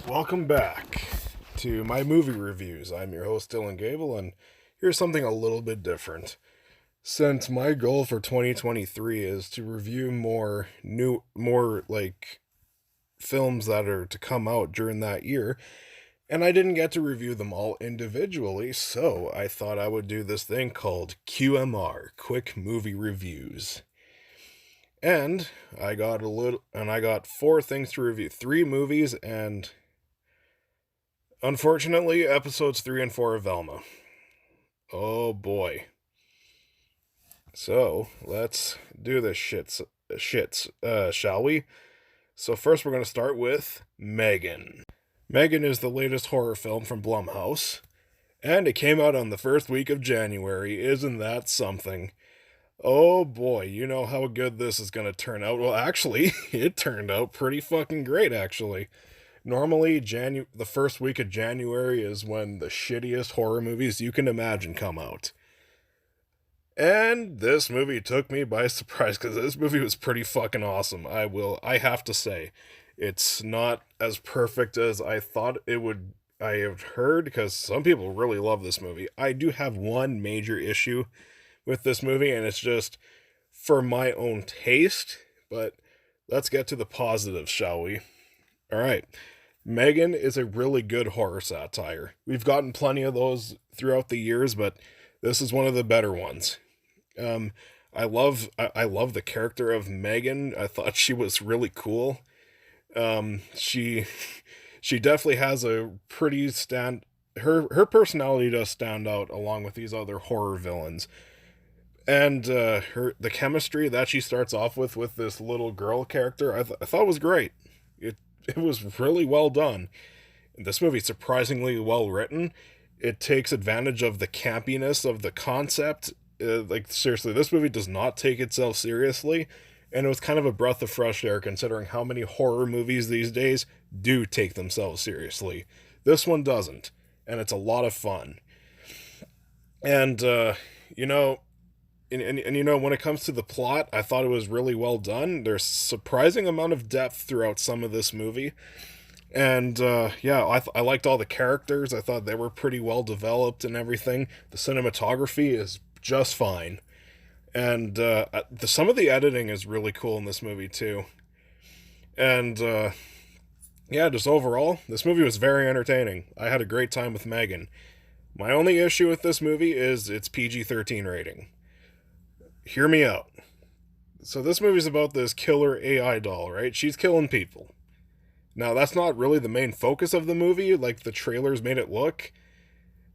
Welcome back to my movie reviews. I'm your host, Dylan Gable, and here's something a little bit different. Since my goal for 2023 is to review more films that are to come out during that year, and I didn't get to review them all individually, so I thought I would do this thing called QMR, Quick Movie Reviews. And I got four things to review, three movies, and unfortunately, episodes 3 and 4 of Velma. Oh boy. So, let's do this shall we? So first we're going to start with M3gan. M3gan is the latest horror film from Blumhouse, and it came out on the first week of January. Isn't that something? Oh boy, you know how good this is going to turn out. Well, actually, it turned out pretty fucking great, actually. Normally, the first week of January is when the shittiest horror movies you can imagine come out. And this movie took me by surprise because this movie was pretty fucking awesome. I have to say. It's not as perfect as I thought it would. I have heard because some people really love this movie. I do have one major issue with this movie, and it's just for my own taste, but let's get to the positives, shall we? All right. M3gan is a really good horror satire. We've gotten plenty of those throughout the years, but this is one of the better ones. I love the character of M3gan. I thought she was really cool. She she definitely has a pretty her personality does stand out along with these other horror villains. And the chemistry that she starts off with this little girl character, I thought was great. It was really well done. This movie's surprisingly well written. It takes advantage of the campiness of the concept. Seriously, this movie does not take itself seriously, and it was kind of a breath of fresh air considering how many horror movies these days do take themselves seriously. This one doesn't, and it's a lot of fun. And, you know, and you know, when it comes to the plot, I thought it was really well done. There's surprising amount of depth throughout some of this movie. And I liked all the characters. I thought they were pretty well developed and everything. The cinematography is just fine. And some of the editing is really cool in this movie too. And just overall, this movie was very entertaining. I had a great time with M3gan. My only issue with this movie is its PG-13 rating. Hear me out. So this movie's about this killer AI doll, right? She's killing people. Now, that's not really the main focus of the movie, like the trailers made it look.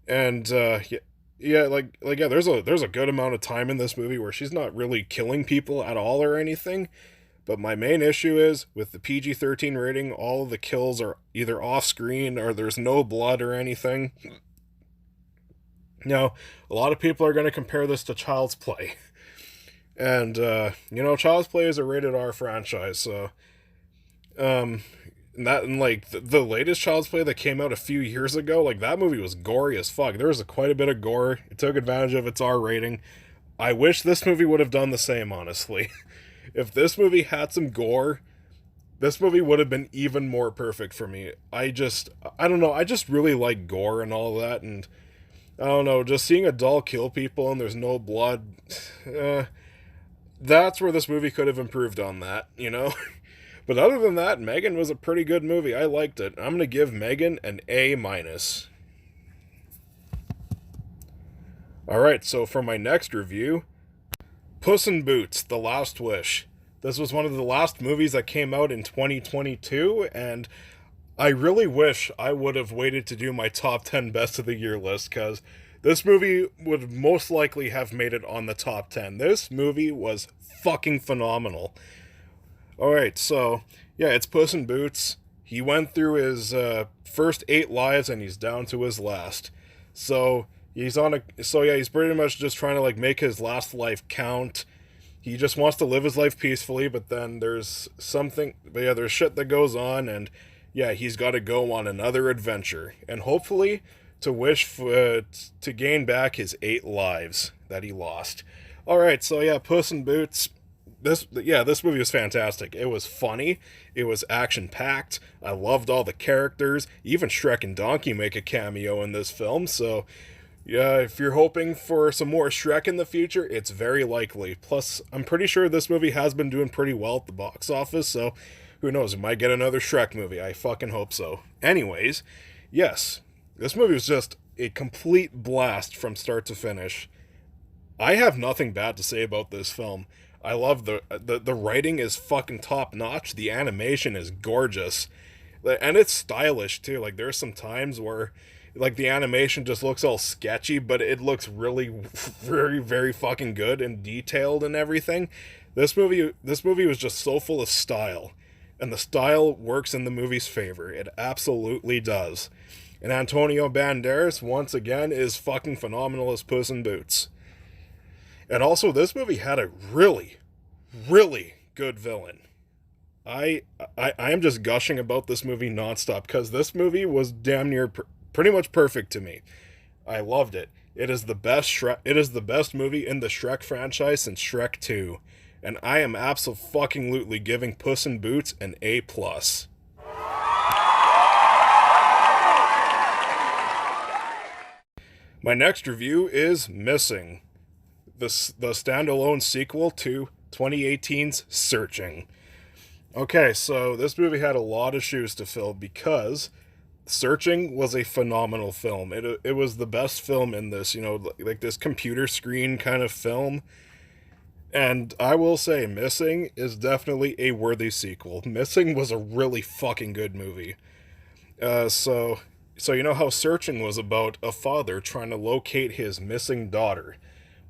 And, there's a good amount of time in this movie where she's not really killing people at all or anything. But my main issue is, with the PG-13 rating, all of the kills are either off-screen or there's no blood or anything. Now, a lot of people are going to compare this to Child's Play. And, Child's Play is a rated R franchise, so, the latest Child's Play that came out a few years ago, like, that movie was gory as fuck. There was quite a bit of gore. It took advantage of its R rating. I wish this movie would have done the same, honestly. If this movie had some gore, this movie would have been even more perfect for me. I don't know, I just really like gore and all that, and, I don't know, just seeing a doll kill people and there's no blood, that's where this movie could have improved on that, you know? But other than that, M3gan was a pretty good movie. I liked it. I'm going to give M3gan an A-. Alright, so for my next review, Puss in Boots: The Last Wish. This was one of the last movies that came out in 2022, and I really wish I would have waited to do my top 10 best of the year list, because this movie would most likely have made it on the top 10. This movie was fucking phenomenal. Alright, so, yeah, it's Puss in Boots. He went through his first 8 lives, and he's down to his last. So, he's pretty much just trying to, make his last life count. He just wants to live his life peacefully, but then there's shit that goes on, and, yeah, he's got to go on another adventure. And hopefully to gain back his 8 lives that he lost. Alright, so yeah, Puss in Boots. this movie was fantastic. It was funny, it was action packed. I loved all the characters. Even Shrek and Donkey make a cameo in this film. So yeah, if you're hoping for some more Shrek in the future, it's very likely. Plus, I'm pretty sure this movie has been doing pretty well at the box office, so who knows, we might get another Shrek movie. I fucking hope so. Anyways, yes, this movie was just a complete blast from start to finish. I have nothing bad to say about this film. I love the writing is fucking top notch. The animation is gorgeous, and it's stylish too. Like there's some times where like the animation just looks all sketchy, but it looks really very fucking good and detailed and everything. This movie was just so full of style, and the style works in the movie's favor. It absolutely does. And Antonio Banderas once again is fucking phenomenal as Puss in Boots. And also, this movie had a really good villain. I am just gushing about this movie nonstop because this movie was damn near pretty much perfect to me. I loved it. It is the best Shrek. It is the best movie in the Shrek franchise since Shrek 2, and I am absolutely giving Puss in Boots an A plus. My next review is Missing, the standalone sequel to 2018's Searching. Okay, so this movie had a lot of shoes to fill because Searching was a phenomenal film. It was the best film in this, like this computer screen kind of film. And I will say Missing is definitely a worthy sequel. Missing was a really fucking good movie. So you know how Searching was about a father trying to locate his missing daughter.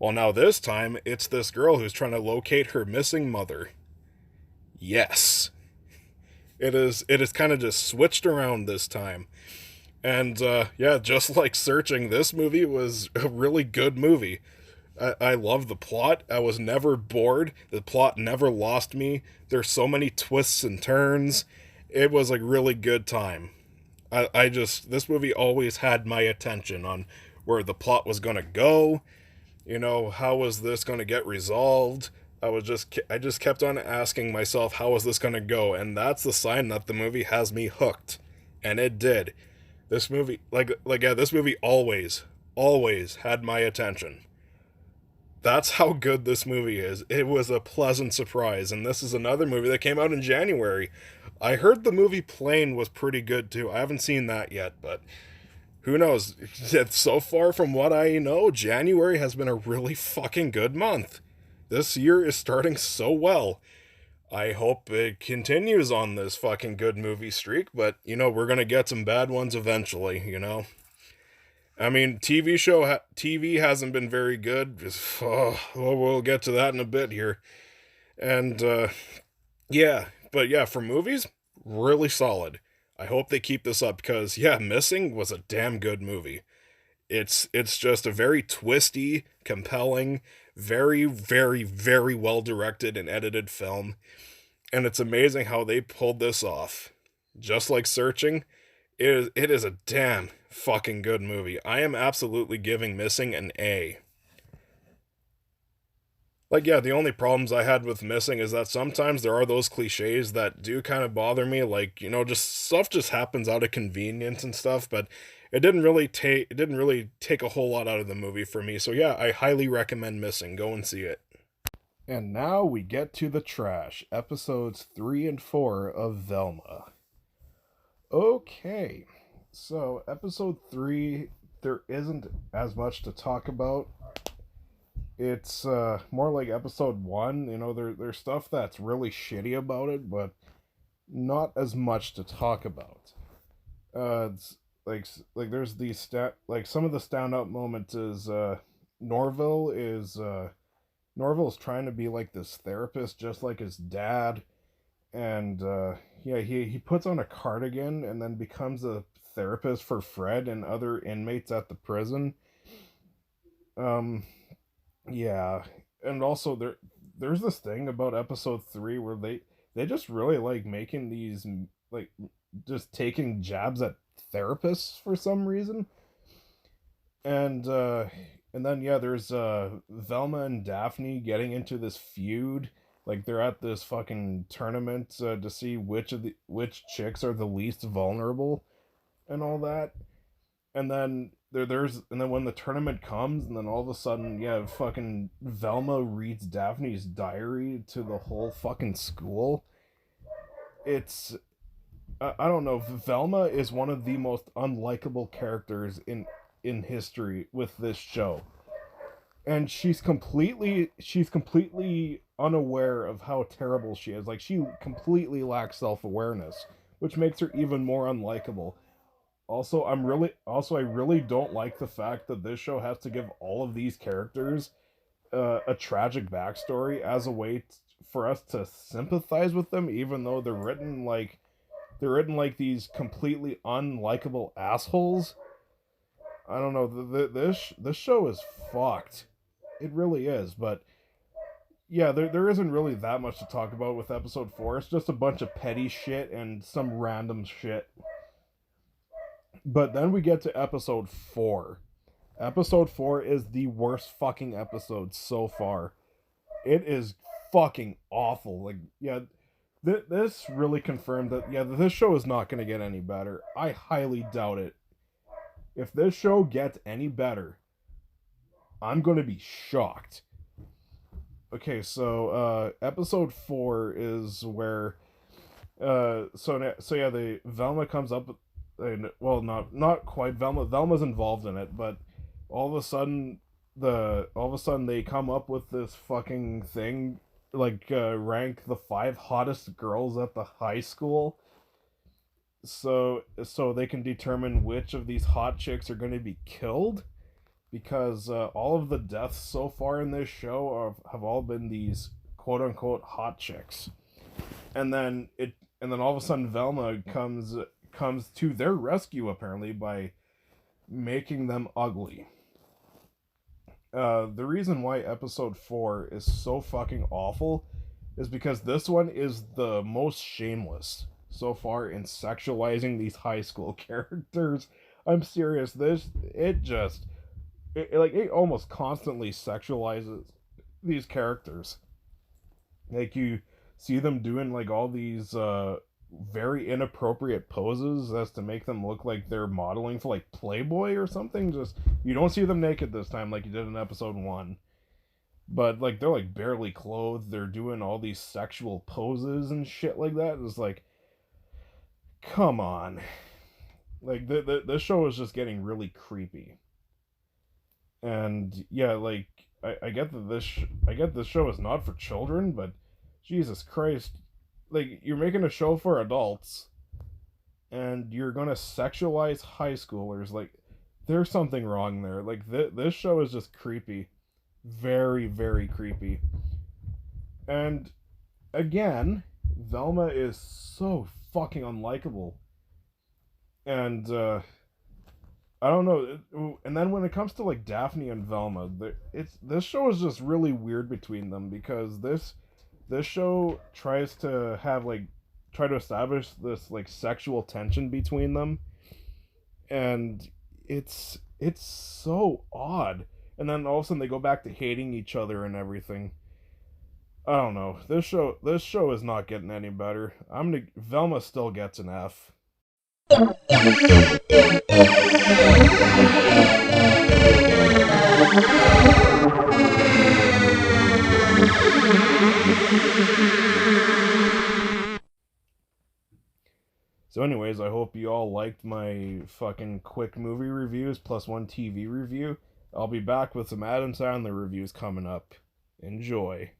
Well, now this time it's this girl who's trying to locate her missing mother. Yes. It is kind of just switched around this time. And yeah, just like Searching, this movie was a really good movie. I love the plot. I was never bored. The plot never lost me. There's so many twists and turns. It was a really good time. This movie always had my attention on where the plot was going to go. How was this going to get resolved? I just kept on asking myself, how is this going to go? And that's the sign that the movie has me hooked. And it did. This movie, yeah, this movie always had my attention. That's how good this movie is. It was a pleasant surprise. And this is another movie that came out in January. I heard the movie Plane was pretty good too. I haven't seen that yet, but who knows? So far from what I know, January has been a really fucking good month. This year is starting so well. I hope it continues on this fucking good movie streak, but we're gonna get some bad ones eventually. I mean, TV hasn't been very good. We'll get to that in a bit here. And yeah, but yeah, for movies, really solid. I hope they keep this up because yeah, Missing was a damn good movie. It's just a very twisty, compelling, very well directed and edited film, and it's amazing how they pulled this off. Just like Searching, it is a damn fucking good movie. I am absolutely giving Missing an A. Like, yeah, the only problems I had with Missing is that sometimes there are those cliches that do kind of bother me. Like, just stuff just happens out of convenience and stuff, but it didn't really take a whole lot out of the movie for me. So yeah, I highly recommend Missing. Go and see it. And now we get to the trash, episodes 3 and 4 of Velma. Okay, so episode 3, there isn't as much to talk about. It's more like episode 1. There's stuff that's really shitty about it, but not as much to talk about. It's like there's these some of the standout moments is Norville is Norville's trying to be like this therapist just like his dad, and yeah, he puts on a cardigan and then becomes a therapist for Fred and other inmates at the prison. Um yeah, and also there's this thing about episode 3 where they just really like making these like just taking jabs at therapists for some reason. And then yeah, there's Velma and Daphne getting into this feud. Like they're at this fucking tournament to see which chicks are the least vulnerable and all that. And then and then when the tournament comes, and then all of a sudden, yeah, fucking Velma reads Daphne's diary to the whole fucking school. It's I don't know. Velma is one of the most unlikable characters in history with this show, and she's completely unaware of how terrible she is. Like she completely lacks self awareness, which makes her even more unlikable. I really don't like the fact that this show has to give all of these characters a tragic backstory as a way for us to sympathize with them, even though they're written like these completely unlikable assholes. I don't know. This show is fucked. It really is. But yeah, there isn't really that much to talk about with episode 4. It's just a bunch of petty shit and some random shit. But then we get to episode 4. Episode 4 is the worst fucking episode so far. It is fucking awful. Like, yeah, this really confirmed that, yeah, this show is not going to get any better. I highly doubt it. If this show gets any better, I'm going to be shocked. Okay, so episode 4 is where so yeah, the Velma comes up, and well, not quite Velma's involved in it, but all of a sudden they come up with this fucking thing, like rank the 5 hottest girls at the high school, so they can determine which of these hot chicks are going to be killed, because all of the deaths so far in this show have all been these quote unquote hot chicks. And then all of a sudden Velma comes to their rescue, apparently, by making them ugly. The reason why episode 4 is so fucking awful is because this one is the most shameless so far in sexualizing these high school characters. I'm serious. It almost constantly sexualizes these characters. Like, you see them doing like all these very inappropriate poses as to make them look like they're modeling for like Playboy or something. Just, you don't see them naked this time like you did in episode 1, but like they're like barely clothed. They're doing all these sexual poses and shit like that. It's like, come on. Like this show is just getting really creepy. And yeah, like I get that I get this show is not for children, but Jesus Christ, like, you're making a show for adults and you're gonna sexualize high schoolers. Like, there's something wrong there. Like, this show is just creepy, very, very creepy. And again, Velma is so fucking unlikable. And I don't know. And then when it comes to like Daphne and Velma, this show is just really weird between them, because this show tries to establish this like sexual tension between them, and it's so odd. And then all of a sudden they go back to hating each other and everything. I don't know. This show is not getting any better. Velma still gets an F. So anyways, I hope you all liked my fucking quick movie reviews plus one TV review. I'll be back with some Adam Sandler reviews coming up. Enjoy.